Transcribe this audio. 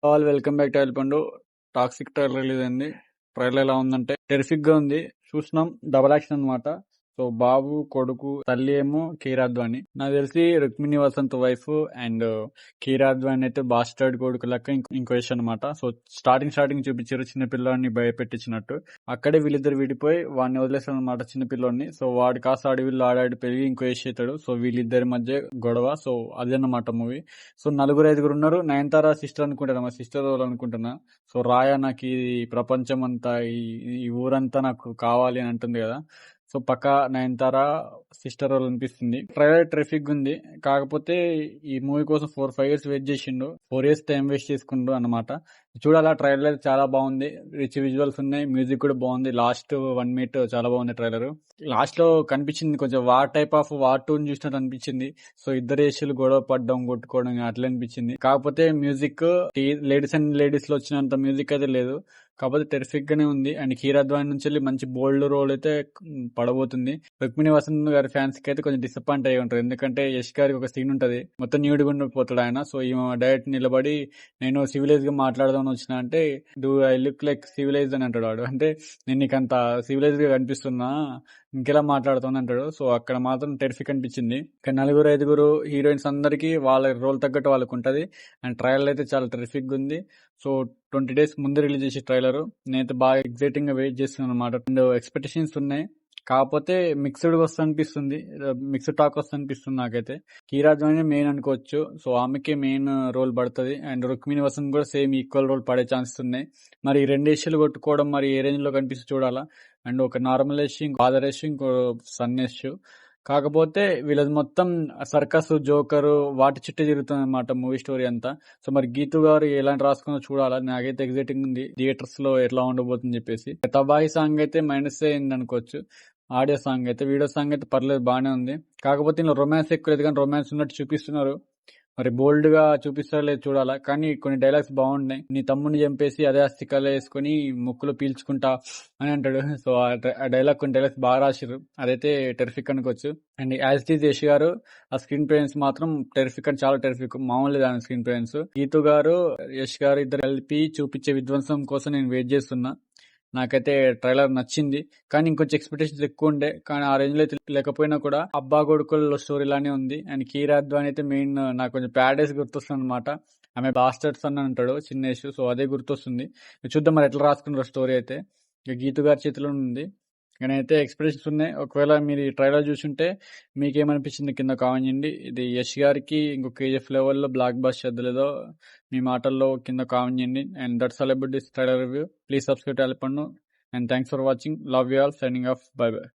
All welcome back to ఎల్పండు. Toxic trailer release అయింది. Trailer ఎలా ఉందంటే టెరిఫిక్ గా ఉంది. చూసినాం, డబల్ యాక్షన్ అన్నమాట. సో బాబు కొడుకు, తల్లి ఏమో కీరాద్వాని. నాకు తెలిసి రుక్మిణి వసంత్ వైఫ్ అండ్ కీరాద్వాని అయితే బాస్టర్డ్ కొడుకు లెక్క ఇంకో విషయం అనమాట. సో స్టార్టింగ్ చూపించారు చిన్న పిల్లాడిని భయపెట్టించినట్టు. అక్కడే వీళ్ళిద్దరు విడిపోయి వాడిని వదిలేస్తాడు అనమాట చిన్న పిల్లోడిని. సో వాడు కాస్త అడవిలో ఆడాడి పెరిగి ఇంకో వేసి అవుతాడు. సో వీళ్ళిద్దరి మధ్య గొడవ. సో అదన్నమాట మూవీ. సో నలుగురు ఐదుగురు ఉన్నారు. నయనతార సిస్టర్ అనుకుంటాను, మా సిస్టర్ రోల్ అనుకుంటున్నా. సో రాయా నాకు ఈ ప్రపంచం అంతా ఈ ఊరంతా నాకు కావాలి అని అంటుంది కదా. సో పక్క నయనతార సిస్టర్ రోల్ అనిపిస్తుంది. ట్రైలర్ ట్రాఫిక్ ఉంది. కాకపోతే ఈ మూవీ కోసం 4-5 years వెయిట్ చేసిండు. 4 years టైం వేస్ట్ చేసుకుండు అన్నమాట. చూడాలా, ట్రైలర్ చాలా బాగుంది. రిచ్ విజువల్స్ ఉన్నాయి, మ్యూజిక్ కూడా బాగుంది. లాస్ట్ 1 minute చాలా బాగుంది ట్రైలర్. లాస్ట్ లో కనిపించింది కొంచెం వార్ టైప్ ఆఫ్ వార్ 2 చూసినట్టు అనిపించింది. సో ఇద్దరు ఏషులు గొడవ పడడం, కొట్టుకోవడం అట్లా అనిపించింది. కాకపోతే మ్యూజిక్ లేడీస్ అండ్ లేడీస్ లో వచ్చినంత మ్యూజిక్ అయితే లేదు. కాకపోతే టెరిఫిక్ గానే ఉంది. అండ్ కీరాద్వాని నుంచి వెళ్ళి మంచి బోల్డ్ రోల్ అయితే పడబోతుంది. రుక్మిణి వసంత్ గారి ఫ్యాన్స్ కి అయితే కొంచెం డిసప్పాయింట్ అయ్యి ఉంటారు. ఎందుకంటే యష్ గారికి ఒక సీన్ ఉంటది, మొత్తం న్యూడ్గా ఉండిపోతాడు ఆయన. సో ఈమె డైరెక్ట్ నిలబడి నేను సివిలైజ్ గా మాట్లాడదామని వచ్చిన అంటే do I look like civilise అని అంటాడు వాడు. అంటే నేను నీకు అంత సివిలైజ్ గా కనిపిస్తున్నా, ఇంకెలా మాట్లాడుతాను అంటాడు. సో అక్కడ మాత్రం టెరిఫిక్ అనిపించింది. కానీ నలుగురు ఐదుగురు హీరోయిన్స్ అందరికి వాళ్ళ రోల్ తగ్గట్టు వాళ్ళకు ఉంటది. అండ్ ట్రైలర్ అయితే చాలా టెరిఫిక్ ఉంది. సో 20 days ముందు రిలీజ్ చేసే ట్రైలర్. నేనైతే బాగా ఎక్సైటింగ్ గా వెయిట్ చేస్తున్నాను అనమాట. అండ్ ఎక్స్పెక్టేషన్స్ ఉన్నాయి. కాకపోతే మిక్స్డ్ వస్తా అనిపిస్తుంది, మిక్స్డ్ టాక్ వస్తా అనిపిస్తుంది నాకైతే. కీరాద్వాని మెయిన్ అనుకోవచ్చు. సో ఆమెకే మెయిన్ రోల్ పడుతుంది. అండ్ రుక్మిణి వసంత్ కూడా సేమ్ ఈక్వల్ రోల్ పడే ఛాన్సెస్ ఉన్నాయి. మరి ఈ రెండు ఏషియాలు కొట్టుకోవడం మరి ఏ రేంజ్ లో కనిపిస్తుంది చూడాలా. అండ్ ఒక నార్మల్ యష్, ఇంకో ఫాదర్ యష్, ఇంకో సన్ యష్. కాకపోతే వీళ్ళది మొత్తం సర్కస్, జోకర్ వాటి చుట్టే తిరుగుతుంది అనమాట మూవీ స్టోరీ అంతా. సో మరి గీతు గారు ఎలాంటి రాసుకున్నా చూడాలా. నాకైతే ఎగ్జైటింగ్ ఉంది థియేటర్స్ లో ఎట్లా ఉండబోతుంది చెప్పేసి. తబాయి సాంగ్ అయితే మైనస్ అయింది అనుకోవచ్చు. ఆడియో సాంగ్ అయితే, వీడియో సాంగ్ అయితే పర్లేదు, బాగానే ఉంది. కాకపోతే ఇందులో రొమాన్స్ ఎక్కువ లేదు, కానీ రొమాన్స్ ఉన్నట్టు చూపిస్తున్నారు. మరి బోల్డ్ గా చూపిస్తారో లేదు చూడాలా. కానీ కొన్ని డైలాగ్స్ బాగున్నాయి. నీ తమ్ముడిని చంపేసి అదే అస్థికలు వేసుకుని ముక్కులో పీల్చుకుంటా అని అంటాడు. సో ఆ డైలాగ్, కొన్ని డైలాగ్స్ బాగా రాసిరు. అదైతే టెరిఫిక్ అనుకోవచ్చు. And as it is Yash గారు ఆ స్క్రీన్ ప్రెజెన్స్ మాత్రం టెరిఫిక్ అని, చాలా టెరిఫిక్, మామూలు దాని స్క్రీన్ ప్రెజెన్స్. గీతు గారు, యష్ గారు ఇద్దరు కలిపి చూపించే విధ్వంసం కోసం నేను వెయిట్ చేస్తున్నా. నాకైతే ట్రైలర్ నచ్చింది. కానీ ఇంకొంచెం ఎక్స్పెక్టేషన్స్ ఎక్కువ ఉండే, కానీ ఆ రేంజ్ లో అయితే లేకపోయినా కూడా అబ్బా కొడుకుల స్టోరీ లానే ఉంది. అండ్ కీరాద్వాని అయితే మెయిన్ నాకు కొంచెం ప్యాడేస్ గుర్తొస్తుంది అనమాట. ఆమె బాస్టర్డ్స్ అని అంటాడు చిన్న ఇష్యూ. సో అదే గుర్తొస్తుంది. చూద్దాం మరి ఎట్లా రాసుకున్నారు స్టోరీ అయితే. ఇక గీతు గారి చేతిలో ఉంది. కానీ అయితే ఎక్స్పెక్టేషన్స్ ఉన్నాయి. ఒకవేళ మీరు ఈ ట్రైలర్ చూసుంటే మీకేమనిపించింది కింద కామెంట్ చేయండి. ఇది యష్ గారికి ఇంకో కేజీఎఫ్ లెవెల్లో బ్లాక్ బస్ చేద్దలేదో మీ మాటల్లో కింద కామెంట్ చేయండి. And that's all about this trailer review. Please subscribe to Elpandu. And thanks for watching. Love you all. Signing off. Bye by.